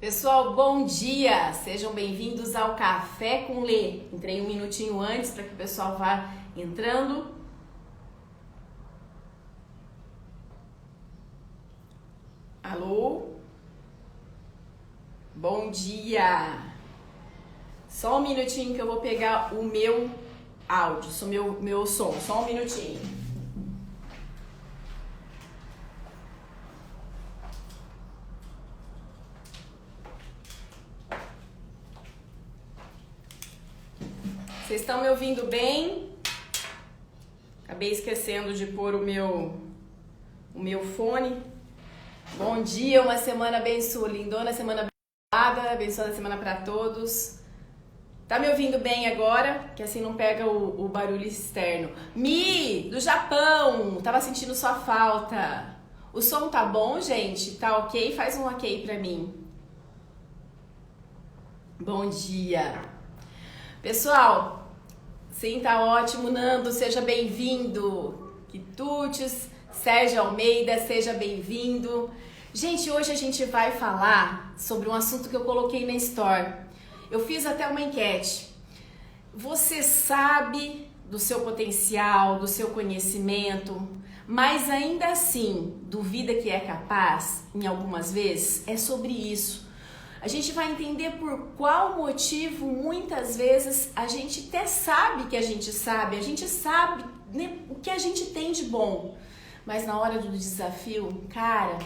Pessoal, bom dia! Sejam bem-vindos ao Café com Lê. Entrei um minutinho antes para que o pessoal vá entrando. Alô? Bom dia! Só um minutinho que eu vou pegar o meu áudio, meu som, só um minutinho. Vocês estão me ouvindo bem? Acabei esquecendo de pôr o meu fone. Bom dia, uma semana abençoada, lindona, semana abençoada, abençoada semana para todos. Tá me ouvindo bem agora? Que assim não pega o barulho externo. Mi, do Japão, tava sentindo sua falta. O som tá bom, gente? Tá ok? Faz um ok pra mim. Bom dia. Pessoal, sim, tá ótimo. Nando, seja bem-vindo. Quitutes, Sérgio Almeida, seja bem-vindo. Gente, hoje a gente vai falar sobre um assunto que eu coloquei na Store. Eu fiz até uma enquete. Você sabe do seu potencial, do seu conhecimento, mas ainda assim duvida que é capaz? Em algumas vezes é sobre isso. A gente vai entender por qual motivo muitas vezes a gente até sabe que a gente sabe, né, o que a gente tem de bom, mas na hora do desafio, cara,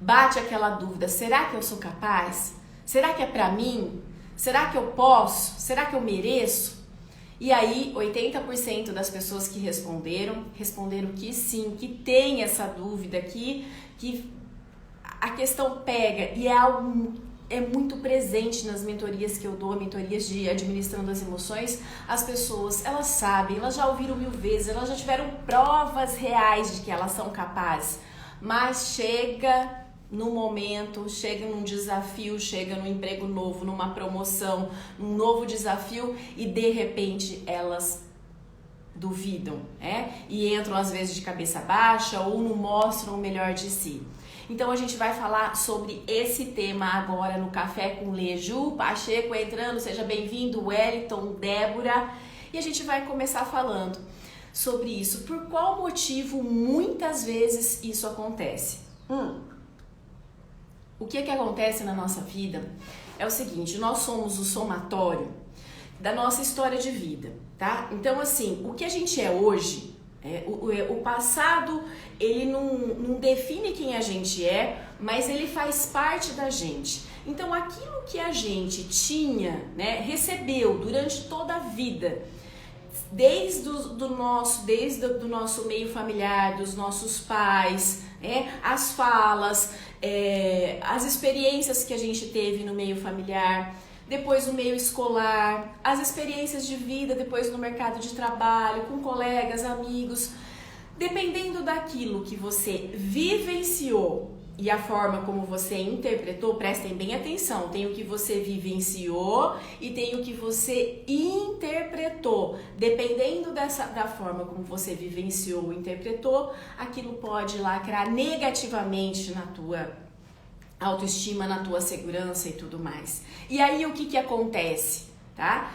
bate aquela dúvida: será que eu sou capaz? Será que é pra mim? Será que eu posso? Será que eu mereço? E aí, 80% das pessoas que responderam que sim, que tem essa dúvida aqui, que a questão pega, e é algo muito presente nas mentorias que eu dou, mentorias de administrando as emoções. As pessoas, elas sabem, elas já ouviram 1000 vezes, elas já tiveram provas reais de que elas são capazes, mas chega no momento, chega num desafio, chega num emprego novo, numa promoção, num novo desafio, e de repente elas duvidam, e entram às vezes de cabeça baixa ou não mostram o melhor de si. Então a gente vai falar sobre esse tema agora no Café com Lê. Ju Pacheco entrando, seja bem-vindo, Wellington, Débora. E a gente vai começar falando sobre isso. Por qual motivo muitas vezes isso acontece? O que acontece na nossa vida é o seguinte: nós somos o somatório da nossa história de vida, tá? Então assim, o que a gente é hoje, o passado, ele não define quem a gente é, mas ele faz parte da gente. Então aquilo que a gente tinha, recebeu durante toda a vida, desde do nosso meio familiar, dos nossos pais, as falas, as experiências que a gente teve no meio familiar, depois no meio escolar, as experiências de vida depois no mercado de trabalho, com colegas, amigos, dependendo daquilo que você vivenciou e a forma como você interpretou, prestem bem atenção, tem o que você vivenciou e tem o que você interpretou. Dependendo da forma como você vivenciou e interpretou, aquilo pode lacrar negativamente na tua autoestima, na tua segurança e tudo mais. E aí o que acontece, tá?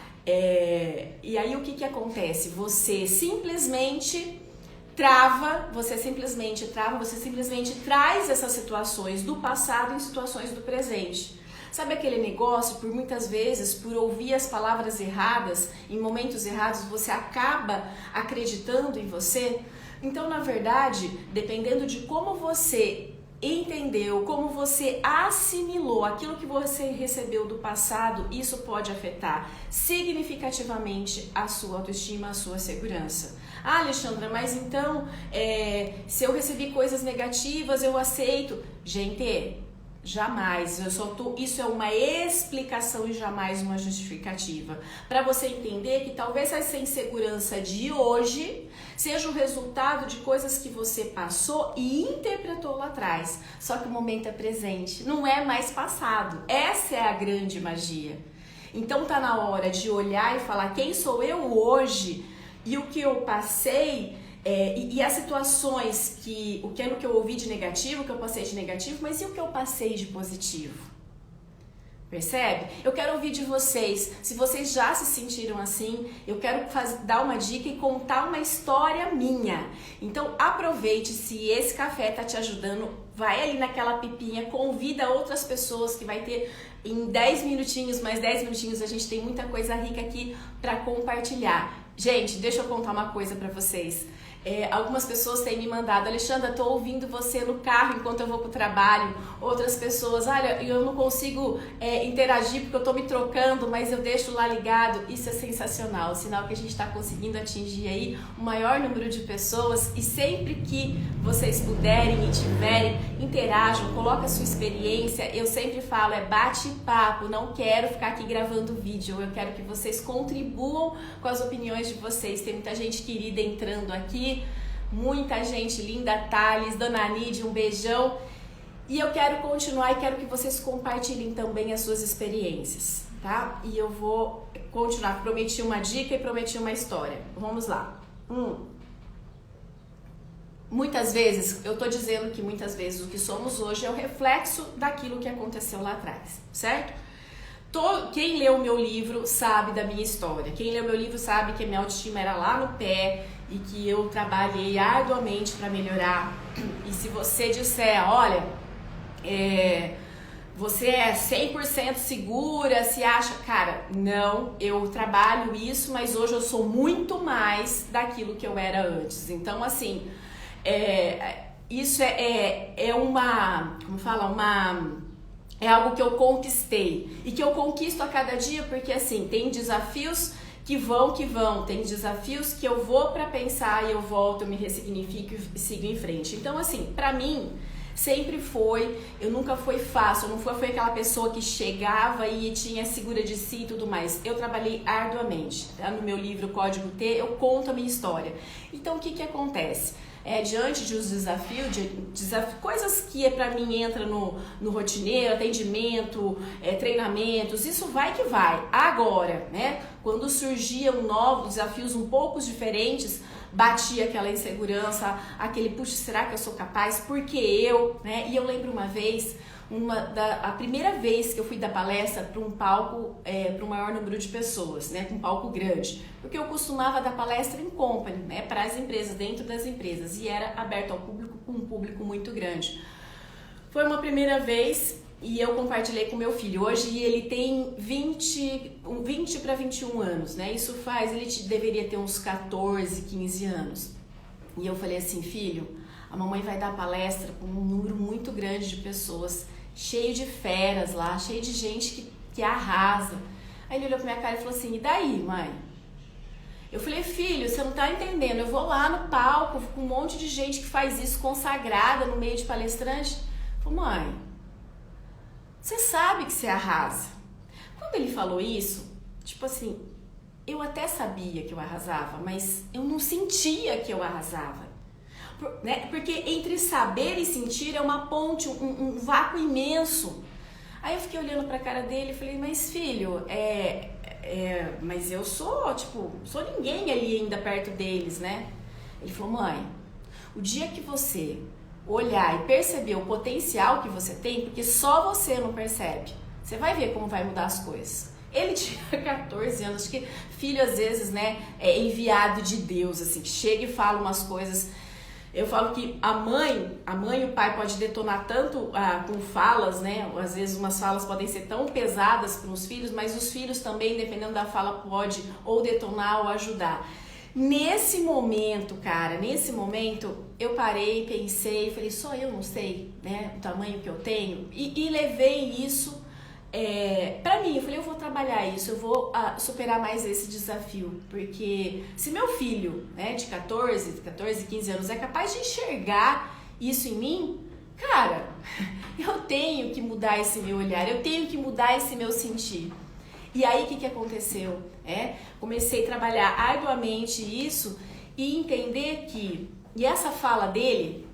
Você simplesmente trava, você simplesmente traz essas situações do passado em situações do presente. Sabe aquele negócio, por muitas vezes, por ouvir as palavras erradas, em momentos errados, você acaba acreditando em você? Então, na verdade, dependendo de como você entendeu, como você assimilou aquilo que você recebeu do passado, isso pode afetar significativamente a sua autoestima, a sua segurança. Ah, Alexandra, mas então, se eu recebi coisas negativas, eu aceito. Gente, jamais. Isso é uma explicação e jamais uma justificativa. Para você entender que talvez essa insegurança de hoje seja o resultado de coisas que você passou e interpretou lá atrás. Só que o momento é presente, não é mais passado. Essa é a grande magia. Então tá na hora de olhar e falar: quem sou eu hoje e o que eu passei, e as situações que eu ouvi de negativo, o que eu passei de negativo, mas e o que eu passei de positivo? Percebe? Eu quero ouvir de vocês. Se vocês já se sentiram assim, eu quero dar uma dica e contar uma história minha. Então aproveite, se esse café tá te ajudando, vai ali naquela pipinha, convida outras pessoas que vai ter em 10 minutinhos, mais 10 minutinhos, a gente tem muita coisa rica aqui para compartilhar. Gente, deixa eu contar uma coisa para vocês. Algumas pessoas têm me mandado: Alexandra, tô ouvindo você no carro enquanto eu vou pro trabalho. Outras pessoas: olha, eu não consigo interagir porque eu tô me trocando, mas eu deixo lá ligado. Isso é sensacional, sinal que a gente está conseguindo atingir aí o maior número de pessoas. E sempre que vocês puderem e tiverem, interajam, coloca a sua experiência. Eu sempre falo, bate-papo, não quero ficar aqui gravando vídeo, eu quero que vocês contribuam com as opiniões de vocês. Tem muita gente querida entrando aqui, muita gente linda, Thales, Dona Nide, um beijão. E eu quero continuar e quero que vocês compartilhem também as suas experiências, tá? E eu vou continuar, prometi uma dica e prometi uma história. Vamos lá. Muitas vezes, eu tô dizendo que muitas vezes o que somos hoje é o reflexo daquilo que aconteceu lá atrás, certo? Quem leu o meu livro sabe da minha história. Quem leu meu livro sabe que a minha autoestima era lá no pé e que eu trabalhei arduamente para melhorar. E se você disser, olha, você é 100% segura, se acha... Cara, não, eu trabalho isso, mas hoje eu sou muito mais daquilo que eu era antes. Então, assim, isso é uma... Como fala? É algo que eu conquistei e que eu conquisto a cada dia, porque assim, tem desafios que vão, tem desafios que eu vou para pensar e eu volto, eu me ressignifico e sigo em frente. Então assim, pra mim, sempre foi, eu nunca fui fácil, eu não fui aquela pessoa que chegava e tinha segura de si e tudo mais. Eu trabalhei arduamente, tá? No meu livro Código T, eu conto a minha história. Então o que acontece? Diante de os desafios, coisas que pra mim entra no rotineiro, atendimento, treinamentos, isso vai que vai. Agora, né, quando surgiam novos desafios um pouco diferentes, batia aquela insegurança, aquele, puxa, será que eu sou capaz? Porque eu, né? E eu lembro uma vez, a primeira vez que eu fui dar palestra para um palco, para um maior número de pessoas, né, um palco grande, porque eu costumava dar palestra em company, né, para as empresas, dentro das empresas, e era aberto ao público, com um público muito grande. Foi uma primeira vez e eu compartilhei com meu filho. Hoje ele tem 20 para 21 anos, né? Isso faz, ele deveria ter uns 14, 15 anos. E eu falei assim, filho, a mamãe vai dar palestra com um número muito grande de pessoas, cheio de feras lá, cheio de gente que arrasa. Aí ele olhou pra minha cara e falou assim, e daí, mãe? Eu falei, filho, você não tá entendendo, eu vou lá no palco com um monte de gente que faz isso consagrada no meio de palestrante. Eu falei, mãe, você sabe que você arrasa. Quando ele falou isso, tipo assim, eu até sabia que eu arrasava, mas eu não sentia que eu arrasava. Né? Porque entre saber e sentir é uma ponte, um vácuo imenso. Aí eu fiquei olhando pra cara dele e falei, mas filho, mas eu sou ninguém ali ainda perto deles, né? Ele falou, mãe, o dia que você olhar e perceber o potencial que você tem, porque só você não percebe, você vai ver como vai mudar as coisas. Ele tinha 14 anos, acho que filho às vezes, né, é enviado de Deus, assim, que chega e fala umas coisas. Eu falo que a mãe e o pai pode detonar tanto com falas, né? Às vezes umas falas podem ser tão pesadas para os filhos, mas os filhos também, dependendo da fala, pode ou detonar ou ajudar. Nesse momento, eu parei, pensei, falei, só eu não sei, né, o tamanho que eu tenho, e levei isso pra mim. Eu falei, eu vou trabalhar isso, eu vou superar mais esse desafio, porque se meu filho, né, de 14, 15 anos é capaz de enxergar isso em mim, cara, eu tenho que mudar esse meu olhar, eu tenho que mudar esse meu sentir. E aí, o que aconteceu? Comecei a trabalhar arduamente isso e entender que... E essa fala dele,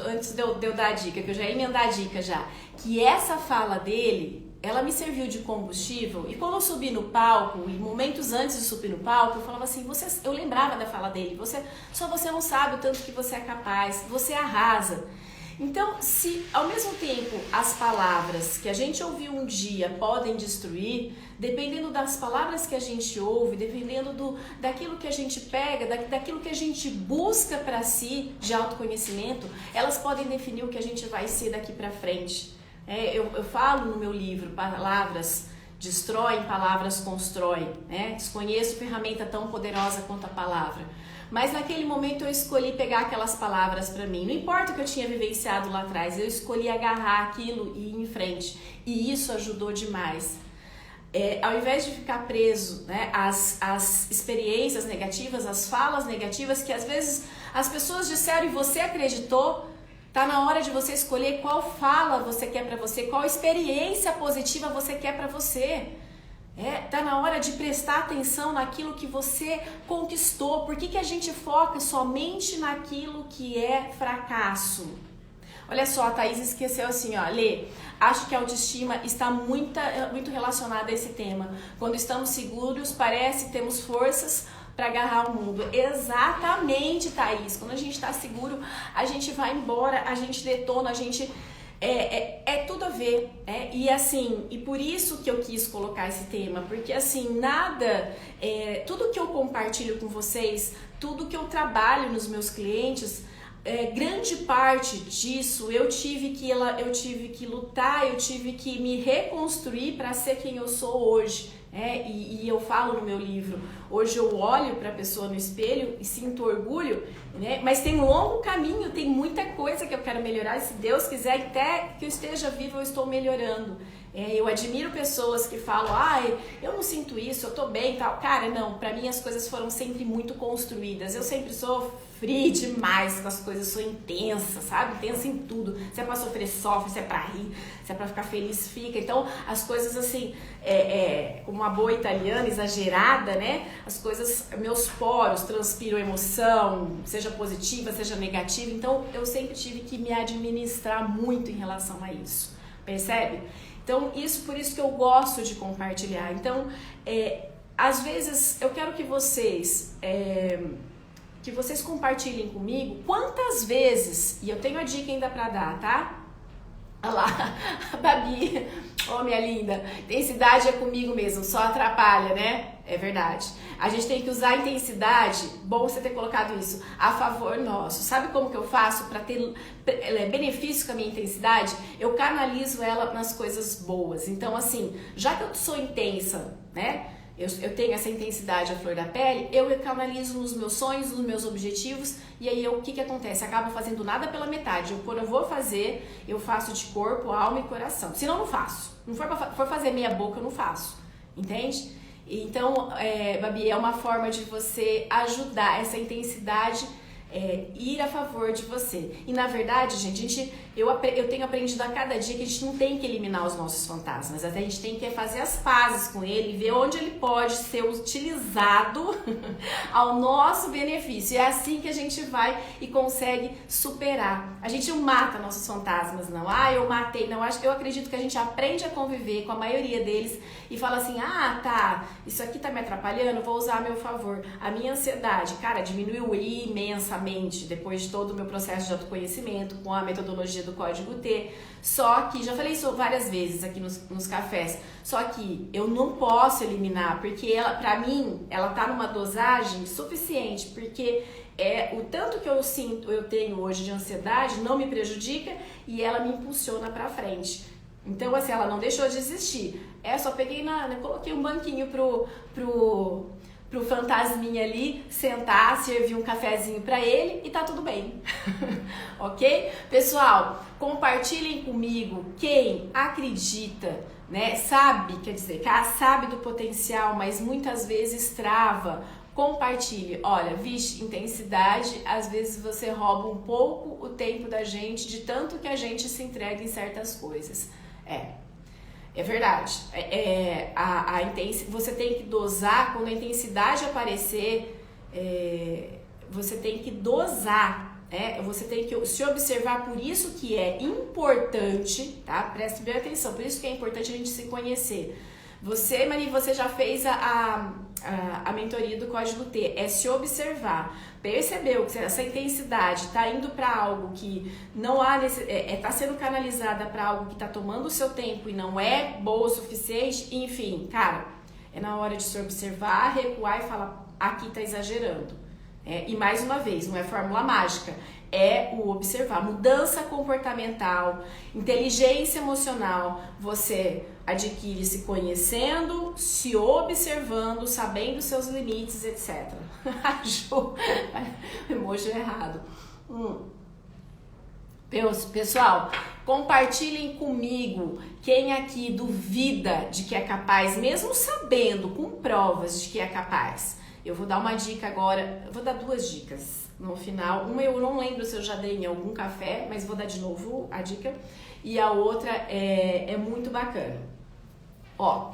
antes de eu dar a dica, que eu já ia emendar a dica já, que essa fala dele, ela me serviu de combustível. E quando eu subi no palco, e momentos antes de subir no palco, eu falava assim, eu lembrava da fala dele, só você não sabe o tanto que você é capaz, você arrasa. Então, se ao mesmo tempo as palavras que a gente ouviu um dia podem destruir, dependendo das palavras que a gente ouve, dependendo daquilo que a gente pega, daquilo que a gente busca para si de autoconhecimento, elas podem definir o que a gente vai ser daqui para frente. Eu falo no meu livro, palavras destroem, palavras constroem, né? Desconheço ferramenta tão poderosa quanto a palavra. Mas naquele momento eu escolhi pegar aquelas palavras para mim. Não importa o que eu tinha vivenciado lá atrás, eu escolhi agarrar aquilo e ir em frente. E isso ajudou demais. Ao invés de ficar preso, né, às experiências negativas, às falas negativas que às vezes as pessoas disseram e você acreditou, tá na hora de você escolher qual fala você quer para você, qual experiência positiva você quer para você. Tá na hora de prestar atenção naquilo que você conquistou. Por que a gente foca somente naquilo que é fracasso? Olha só, a Thaís esqueceu assim, ó, Lê, acho que a autoestima está muito relacionada a esse tema. Quando estamos seguros, parece que temos forças para agarrar o mundo. Exatamente, Thaís. Quando a gente está seguro, a gente vai embora, a gente detona, a gente... É tudo a ver, e assim, e por isso que eu quis colocar esse tema, porque assim, tudo que eu compartilho com vocês, tudo que eu trabalho nos meus clientes, grande parte disso eu tive que lutar, eu tive que me reconstruir para ser quem eu sou hoje. E eu falo no meu livro, hoje eu olho para a pessoa no espelho e sinto orgulho, né? Mas tem um longo caminho, tem muita coisa que eu quero melhorar, e se Deus quiser, até que eu esteja viva eu estou melhorando. Eu admiro pessoas que falam, eu não sinto isso, eu tô bem e tal. Cara, não, pra mim as coisas foram sempre muito construídas. Eu sempre sofri demais com as coisas, sou intensa, sabe? Intensa em tudo. Se é pra sofrer, sofre, se é pra rir, se é pra ficar feliz, fica. Então, as coisas assim, como uma boa italiana, exagerada, né? As coisas, meus poros transpiram emoção, seja positiva, seja negativa. Então, eu sempre tive que me administrar muito em relação a isso. Percebe? Então, por isso que eu gosto de compartilhar. Então, às vezes, eu quero que vocês compartilhem comigo quantas vezes, e eu tenho a dica ainda pra dar, tá? Olha lá, a Babi, minha linda, intensidade é comigo mesmo, só atrapalha, né? É verdade. A gente tem que usar a intensidade, bom você ter colocado isso, a favor nosso. Sabe como que eu faço para ter benefício com a minha intensidade? Eu canalizo ela nas coisas boas. Então, assim, já que eu sou intensa, né? Eu tenho essa intensidade à flor da pele, eu canalizo nos meus sonhos, nos meus objetivos, e aí o que acontece? Acabo fazendo nada pela metade. Quando eu vou fazer, eu faço de corpo, alma e coração. Senão, não faço. Não for fazer meia boca, eu não faço. Entende? Então, Babi, é uma forma de você ajudar essa intensidade ir a favor de você. E na verdade, gente, eu tenho aprendido a cada dia que a gente não tem que eliminar os nossos fantasmas, até a gente tem que fazer as pazes com ele, ver onde ele pode ser utilizado ao nosso benefício. E é assim que a gente vai e consegue superar. A gente não mata nossos fantasmas, não. Eu matei, não. Eu acredito que a gente aprende a conviver com a maioria deles e fala assim, tá, isso aqui tá me atrapalhando, vou usar a meu favor. A minha ansiedade, cara, diminuiu imensamente depois de todo o meu processo de autoconhecimento com a metodologia do Código T. Só que, já falei isso várias vezes aqui nos cafés, só que eu não posso eliminar, porque pra mim, ela tá numa dosagem suficiente, porque o tanto que eu tenho hoje de ansiedade não me prejudica e ela me impulsiona pra frente. Então, assim, ela não deixou de existir. Só peguei coloquei um banquinho pro fantasminha ali sentar, servir um cafezinho pra ele e tá tudo bem. Ok? Pessoal, compartilhem comigo quem acredita, né? Sabe do potencial, mas muitas vezes trava. Compartilhe. Olha, intensidade, às vezes você rouba um pouco o tempo da gente, de tanto que a gente se entrega em certas coisas. É verdade. Você tem que dosar, quando a intensidade aparecer, você tem que dosar, você tem que se observar, por isso que é importante, tá? Preste bem atenção, por isso que é importante a gente se conhecer. Você, Mari, você já fez a mentoria do Código T, é se observar. Percebeu que essa intensidade está indo para algo que não há está sendo canalizada para algo que está tomando o seu tempo e não é boa o suficiente, enfim, cara, é na hora de se observar, recuar e falar, aqui tá exagerando. E mais uma vez, não é fórmula mágica, é o observar. Mudança comportamental, inteligência emocional, você adquire se conhecendo, se observando, sabendo seus limites, etc. Ju, emoji errado. Pessoal, compartilhem comigo quem aqui duvida de que é capaz, mesmo sabendo, com provas de que é capaz. Eu vou dar uma dica agora, eu vou dar 2 dicas no final. Uma eu não lembro se eu já dei em algum café, mas vou dar de novo a dica. E a outra é muito bacana. Ó,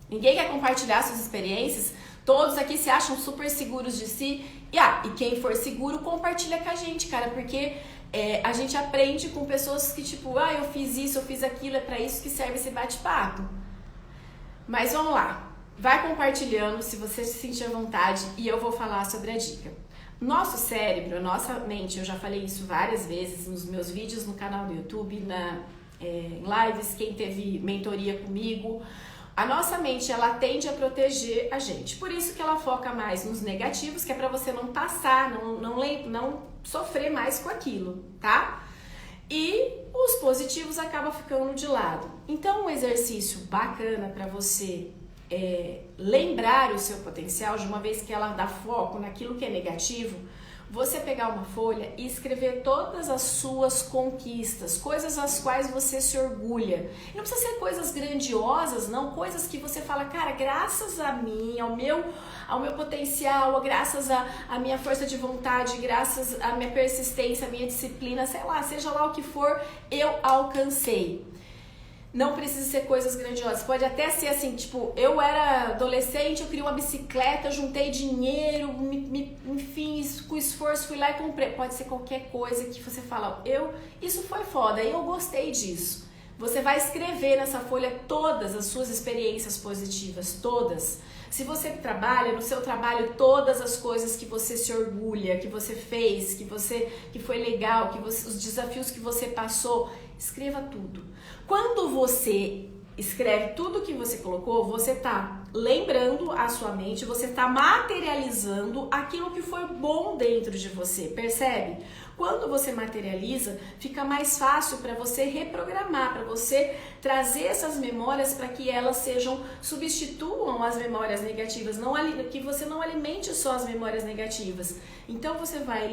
ninguém quer compartilhar suas experiências, todos aqui se acham super seguros de si. E quem for seguro, compartilha com a gente, cara, porque a gente aprende com pessoas que tipo, eu fiz isso, eu fiz aquilo, é pra isso que serve esse bate-papo. Mas vamos lá. Vai compartilhando se você se sentir à vontade e eu vou falar sobre a dica. Nosso cérebro, nossa mente, eu já falei isso várias vezes nos meus vídeos no canal do YouTube, em lives, quem teve mentoria comigo. A nossa mente, ela tende a proteger a gente. Por isso que ela foca mais nos negativos, que é para você não passar, não sofrer mais com aquilo, tá? E os positivos acabam ficando de lado. Então, um exercício bacana para você lembrar o seu potencial, de uma vez que ela dá foco naquilo que é negativo, você pegar uma folha e escrever todas as suas conquistas, coisas às quais você se orgulha. E não precisa ser coisas grandiosas, não, coisas que você fala, cara, graças a mim, ao meu potencial, graças à minha força de vontade, graças à minha persistência, à minha disciplina, sei lá, seja lá o que for, eu alcancei. Não precisa ser coisas grandiosas, pode até ser assim, tipo, eu era adolescente, eu queria uma bicicleta, juntei dinheiro, enfim, com esforço fui lá e comprei. Pode ser qualquer coisa que você fala, isso foi foda, eu gostei disso. Você vai escrever nessa folha todas as suas experiências positivas, todas. Se você trabalha, no seu trabalho, todas as coisas que você se orgulha, que você fez, que foi legal, os desafios que você passou, escreva tudo. Quando você escreve tudo que você colocou, você está lembrando a sua mente, você está materializando aquilo que foi bom dentro de você, percebe? Quando você materializa, fica mais fácil para você reprogramar, para você trazer essas memórias para que elas substituam as memórias negativas, que você não alimente só as memórias negativas. Então você vai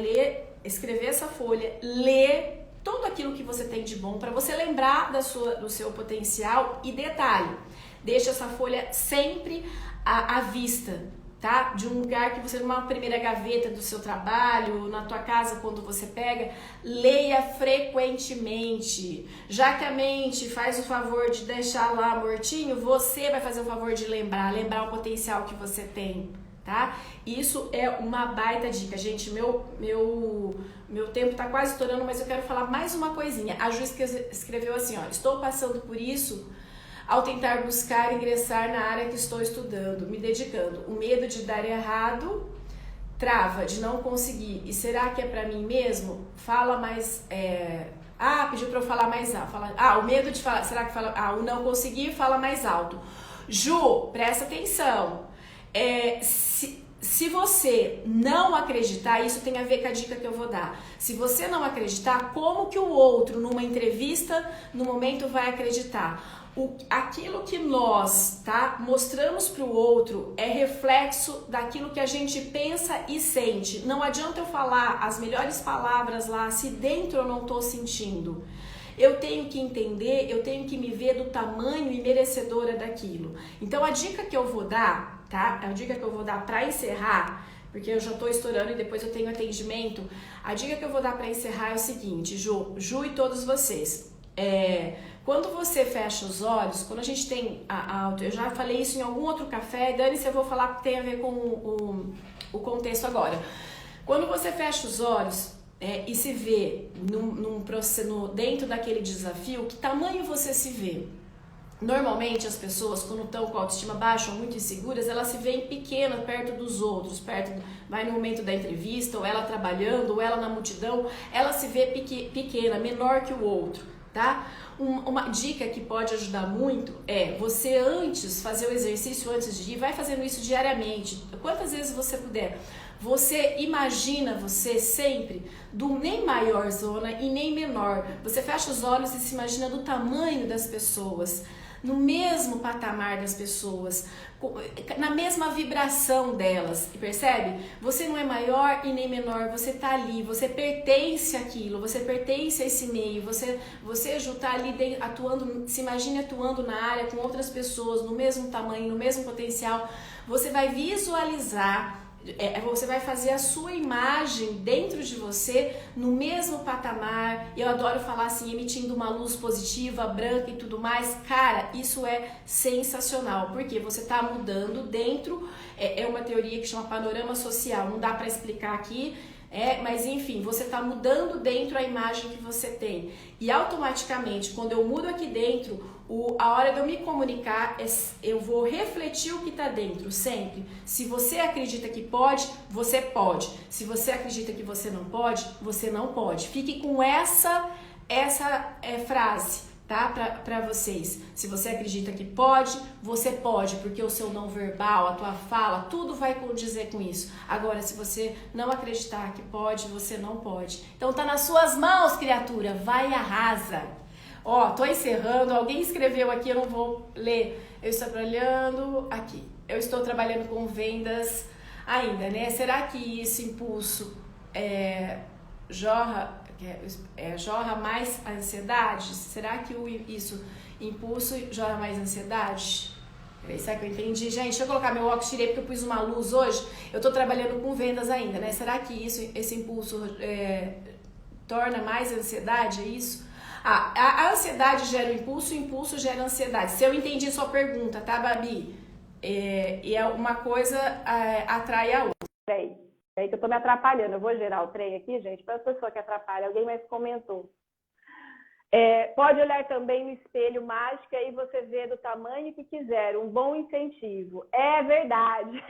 escrever essa folha, ler tudo aquilo que você tem de bom para você lembrar do seu potencial. E detalhe, deixa essa folha sempre à vista, tá? De um lugar que você, numa primeira gaveta do seu trabalho, na tua casa, quando você pega, leia frequentemente. Já que a mente faz o favor de deixar lá mortinho, você vai fazer o favor de lembrar o potencial que você tem, tá? Isso é uma baita dica, gente. Meu tempo tá quase estourando, mas eu quero falar mais uma coisinha. A Ju escreveu assim, estou passando por isso ao tentar buscar ingressar na área que estou estudando, me dedicando. O medo de dar errado trava, de não conseguir. E será que é pra mim mesmo? Fala mais... pediu pra eu falar mais alto. O medo de falar... Será que fala... o não conseguir, fala mais alto. Ju, presta atenção. Se você não acreditar, isso tem a ver com a dica que eu vou dar. Se você não acreditar, como que o outro, numa entrevista, no momento, vai acreditar? Aquilo que nós mostramos para o outro é reflexo daquilo que a gente pensa e sente. Não adianta eu falar as melhores palavras lá se dentro eu não estou sentindo. Eu tenho que entender, eu tenho que me ver do tamanho e merecedora daquilo. Então a dica que eu vou dar, tá? A dica que eu vou dar para encerrar, porque eu já estou estourando e depois eu tenho atendimento. A dica que eu vou dar para encerrar é o seguinte, Ju e todos vocês. Quando você fecha os olhos, quando a gente tem eu já falei isso em algum outro café, Dani, eu vou falar que tem a ver com o contexto agora. Quando você fecha os olhos e se vê dentro daquele desafio, que tamanho você se vê? Normalmente as pessoas, quando estão com a autoestima baixa ou muito inseguras, elas se veem pequenas perto dos outros, vai no momento da entrevista, ou ela trabalhando, ou ela na multidão, ela se vê pequena, menor que o outro, tá? Uma dica que pode ajudar muito é você fazer o exercício antes de ir, vai fazendo isso diariamente, quantas vezes você puder. Você imagina você sempre do nem maior zona e nem menor. Você fecha os olhos e se imagina do tamanho das pessoas, no mesmo patamar das pessoas, na mesma vibração delas, percebe? Você não é maior e nem menor, você tá ali, você pertence àquilo, você pertence a esse meio, você já tá ali atuando, se imagine atuando na área com outras pessoas, no mesmo tamanho, no mesmo potencial, você vai visualizar, você vai fazer a sua imagem dentro de você no mesmo patamar. Eu adoro falar assim, emitindo uma luz positiva, branca e tudo mais. Cara, isso é sensacional, porque você está mudando dentro, é uma teoria que chama panorama social, não dá para explicar aqui, mas enfim, você está mudando dentro a imagem que você tem. E automaticamente, quando eu mudo aqui dentro, a hora de eu me comunicar, eu vou refletir o que está dentro, sempre. Se você acredita que pode, você pode. Se você acredita que você não pode, você não pode. Fique com essa frase, tá? Para vocês. Se você acredita que pode, você pode, porque o seu não verbal, a tua fala, tudo vai condizer com isso. Agora, se você não acreditar que pode, você não pode. Então tá nas suas mãos, criatura. Vai e arrasa. Ó, tô encerrando, alguém escreveu aqui, eu não vou ler. Eu estou trabalhando aqui. Eu estou trabalhando com vendas ainda, né? Será que esse impulso jorra mais ansiedade? Será que isso impulso jorra mais ansiedade? Será que eu entendi? Gente, deixa eu colocar meu óculos, tirei porque eu pus uma luz hoje. Eu tô trabalhando com vendas ainda, né? Será que esse impulso torna mais ansiedade? É isso? A ansiedade gera o impulso gera ansiedade. Se eu entendi sua pergunta, tá, Babi? E uma coisa atrai a outra. Peraí que eu tô me atrapalhando. Eu vou gerar o trem aqui, gente, para a pessoa que atrapalha. Alguém mais comentou. Pode olhar também no espelho mágico e você vê do tamanho que quiser. Um bom incentivo. É verdade.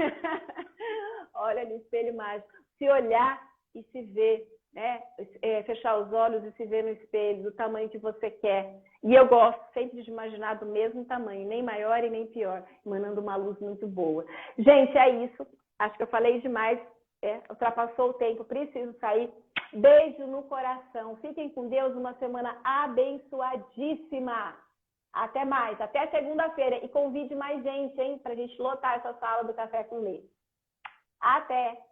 Olha no espelho mágico. Se olhar e se ver, né? Fechar os olhos e se ver no espelho do tamanho que você quer. E eu gosto sempre de imaginar do mesmo tamanho, nem maior e nem pior, emanando uma luz muito boa. Gente, é isso. Acho que eu falei demais. Ultrapassou o tempo, preciso sair. Beijo no coração. Fiquem com Deus, uma semana abençoadíssima. Até mais, até segunda-feira. E convide mais gente, hein, pra gente lotar essa sala do Café com Leite. Até!